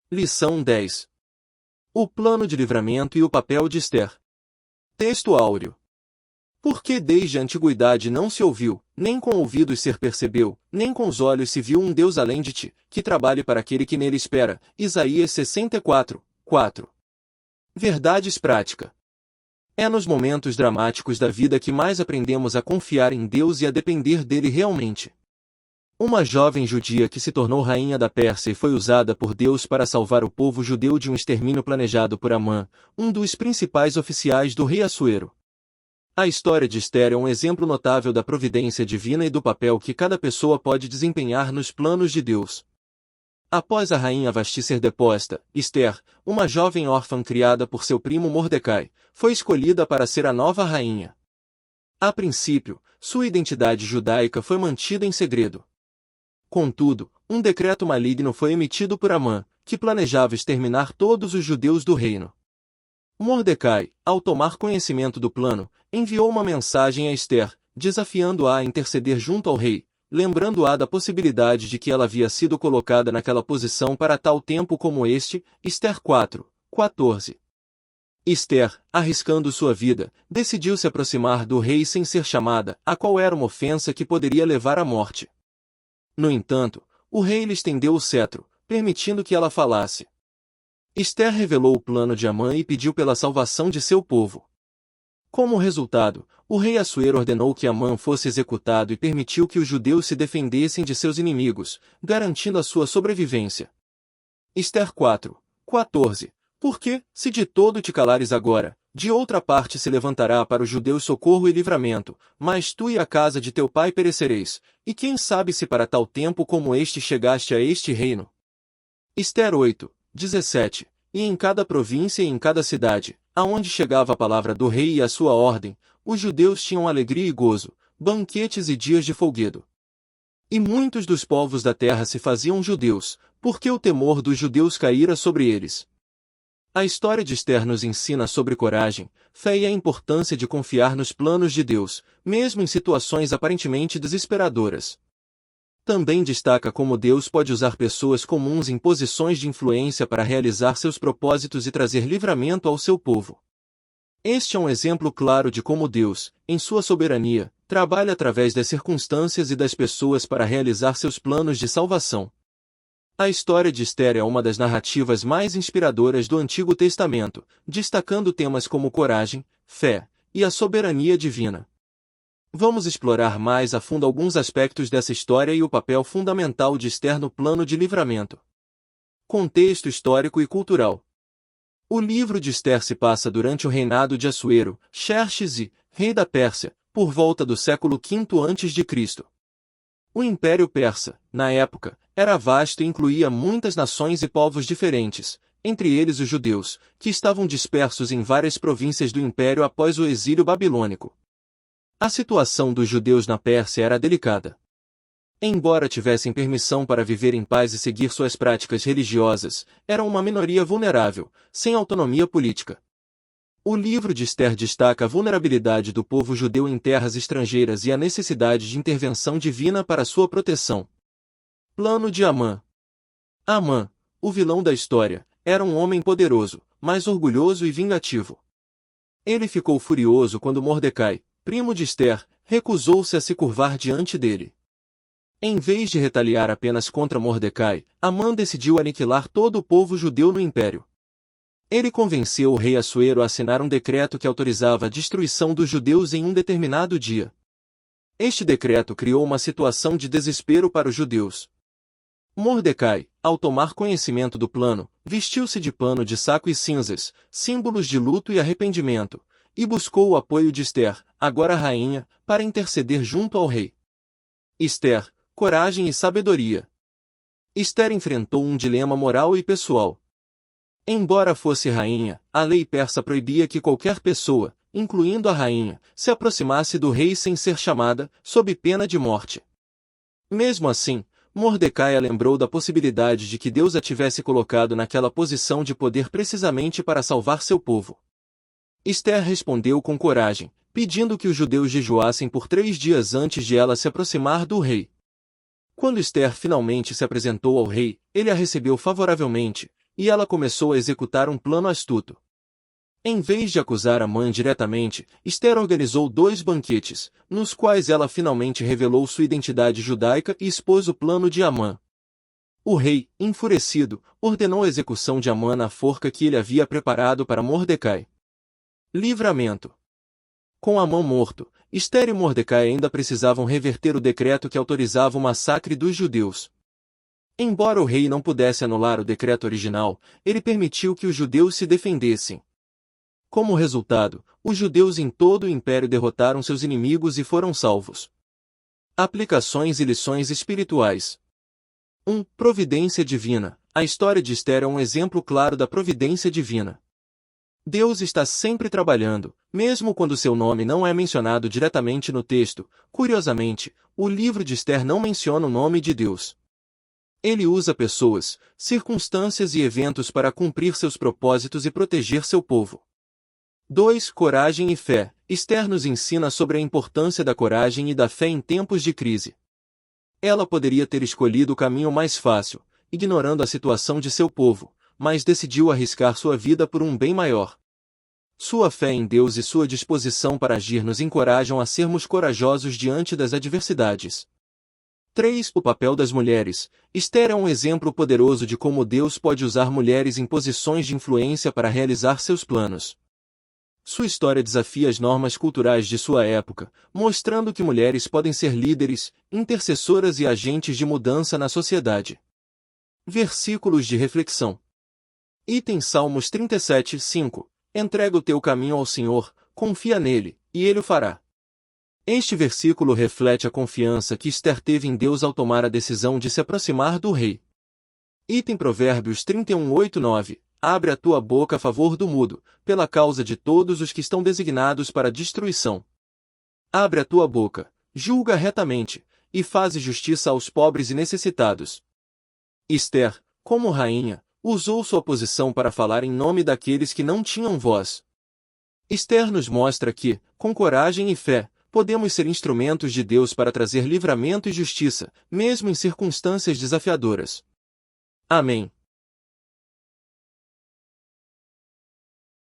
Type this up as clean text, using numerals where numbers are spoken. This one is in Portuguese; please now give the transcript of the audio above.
Lição 10. O plano de livramento e o papel de Esther. Texto áureo. Porque desde a antiguidade não se ouviu, nem com ouvidos se percebeu, nem com os olhos se viu um Deus além de ti, que trabalhe para aquele que nele espera. Isaías 64, 4. Verdades prática. É nos momentos dramáticos da vida que mais aprendemos a confiar em Deus e a depender dele realmente. Uma jovem judia que se tornou rainha da Pérsia e foi usada por Deus para salvar o povo judeu de um extermínio planejado por Amã, um dos principais oficiais do rei Assuero. A história de Esther é um exemplo notável da providência divina e do papel que cada pessoa pode desempenhar nos planos de Deus. Após a rainha Vasti ser deposta, Esther, uma jovem órfã criada por seu primo Mordecai, foi escolhida para ser a nova rainha. A princípio, sua identidade judaica foi mantida em segredo. Contudo, um decreto maligno foi emitido por Amã, que planejava exterminar todos os judeus do reino. Mordecai, ao tomar conhecimento do plano, enviou uma mensagem a Esther, desafiando-a a interceder junto ao rei, lembrando-a da possibilidade de que ela havia sido colocada naquela posição para tal tempo como este. Esther 4, 14. Esther, arriscando sua vida, decidiu se aproximar do rei sem ser chamada, a qual era uma ofensa que poderia levar à morte. No entanto, o rei lhe estendeu o cetro, permitindo que ela falasse. Esther revelou o plano de Amã e pediu pela salvação de seu povo. Como resultado, o rei Assuero ordenou que Amã fosse executado e permitiu que os judeus se defendessem de seus inimigos, garantindo a sua sobrevivência. Esther 4, 14. Porque, se de todo te calares agora, de outra parte se levantará para os judeus socorro e livramento, mas tu e a casa de teu pai perecereis, e quem sabe se para tal tempo como este chegaste a este reino. Esther 8, 17. E em cada província e em cada cidade, aonde chegava a palavra do rei e a sua ordem, os judeus tinham alegria e gozo, banquetes e dias de folguedo. E muitos dos povos da terra se faziam judeus, porque o temor dos judeus caíra sobre eles. A história de Esther nos ensina sobre coragem, fé e a importância de confiar nos planos de Deus, mesmo em situações aparentemente desesperadoras. Também destaca como Deus pode usar pessoas comuns em posições de influência para realizar seus propósitos e trazer livramento ao seu povo. Este é um exemplo claro de como Deus, em sua soberania, trabalha através das circunstâncias e das pessoas para realizar seus planos de salvação. A história de Esther é uma das narrativas mais inspiradoras do Antigo Testamento, destacando temas como coragem, fé e a soberania divina. Vamos explorar mais a fundo alguns aspectos dessa história e o papel fundamental de Esther no plano de livramento. Contexto histórico e cultural. O livro de Esther se passa durante o reinado de Assuero, Xerxes, rei da Pérsia, por volta do século V a.C. O Império Persa, na época, era vasto e incluía muitas nações e povos diferentes, entre eles os judeus, que estavam dispersos em várias províncias do império após o exílio babilônico. A situação dos judeus na Pérsia era delicada. Embora tivessem permissão para viver em paz e seguir suas práticas religiosas, eram uma minoria vulnerável, sem autonomia política. O livro de Esther destaca a vulnerabilidade do povo judeu em terras estrangeiras e a necessidade de intervenção divina para sua proteção. Plano de Amã. Amã, o vilão da história, era um homem poderoso, mas orgulhoso e vingativo. Ele ficou furioso quando Mordecai, primo de Esther, recusou-se a se curvar diante dele. Em vez de retaliar apenas contra Mordecai, Amã decidiu aniquilar todo o povo judeu no império. Ele convenceu o rei Assuero a assinar um decreto que autorizava a destruição dos judeus em um determinado dia. Este decreto criou uma situação de desespero para os judeus. Mordecai, ao tomar conhecimento do plano, vestiu-se de pano de saco e cinzas, símbolos de luto e arrependimento, e buscou o apoio de Esther, agora rainha, para interceder junto ao rei. Esther, coragem e sabedoria. Esther enfrentou um dilema moral e pessoal. Embora fosse rainha, a lei persa proibia que qualquer pessoa, incluindo a rainha, se aproximasse do rei sem ser chamada, sob pena de morte. Mesmo assim, Mordecai a lembrou da possibilidade de que Deus a tivesse colocado naquela posição de poder precisamente para salvar seu povo. Esther respondeu com coragem, pedindo que os judeus jejuassem por 3 dias antes de ela se aproximar do rei. Quando Esther finalmente se apresentou ao rei, ele a recebeu favoravelmente, e ela começou a executar um plano astuto. Em vez de acusar Amã diretamente, Esther organizou 2 banquetes, nos quais ela finalmente revelou sua identidade judaica e expôs o plano de Amã. O rei, enfurecido, ordenou a execução de Amã na forca que ele havia preparado para Mordecai. Livramento. Com Amã morto, Esther e Mordecai ainda precisavam reverter o decreto que autorizava o massacre dos judeus. Embora o rei não pudesse anular o decreto original, ele permitiu que os judeus se defendessem. Como resultado, os judeus em todo o império derrotaram seus inimigos e foram salvos. Aplicações e lições espirituais. 1. Providência divina. A história de Esther é um exemplo claro da providência divina. Deus está sempre trabalhando, mesmo quando seu nome não é mencionado diretamente no texto. Curiosamente, o livro de Esther não menciona o nome de Deus. Ele usa pessoas, circunstâncias e eventos para cumprir seus propósitos e proteger seu povo. 2. Coragem e fé. Esther nos ensina sobre a importância da coragem e da fé em tempos de crise. Ela poderia ter escolhido o caminho mais fácil, ignorando a situação de seu povo, mas decidiu arriscar sua vida por um bem maior. Sua fé em Deus e sua disposição para agir nos encorajam a sermos corajosos diante das adversidades. 3. O papel das mulheres. Esther é um exemplo poderoso de como Deus pode usar mulheres em posições de influência para realizar seus planos. Sua história desafia as normas culturais de sua época, mostrando que mulheres podem ser líderes, intercessoras e agentes de mudança na sociedade. Versículos de reflexão. Item Salmos 37, 5. Entrega o teu caminho ao Senhor, confia nele, e ele o fará. Este versículo reflete a confiança que Esther teve em Deus ao tomar a decisão de se aproximar do rei. Item Provérbios 31, 8, 9. Abre a tua boca a favor do mudo, pela causa de todos os que estão designados para destruição. Abre a tua boca, julga retamente, e faze justiça aos pobres e necessitados. Esther, como rainha, usou sua posição para falar em nome daqueles que não tinham voz. Esther nos mostra que, com coragem e fé, podemos ser instrumentos de Deus para trazer livramento e justiça, mesmo em circunstâncias desafiadoras. Amém.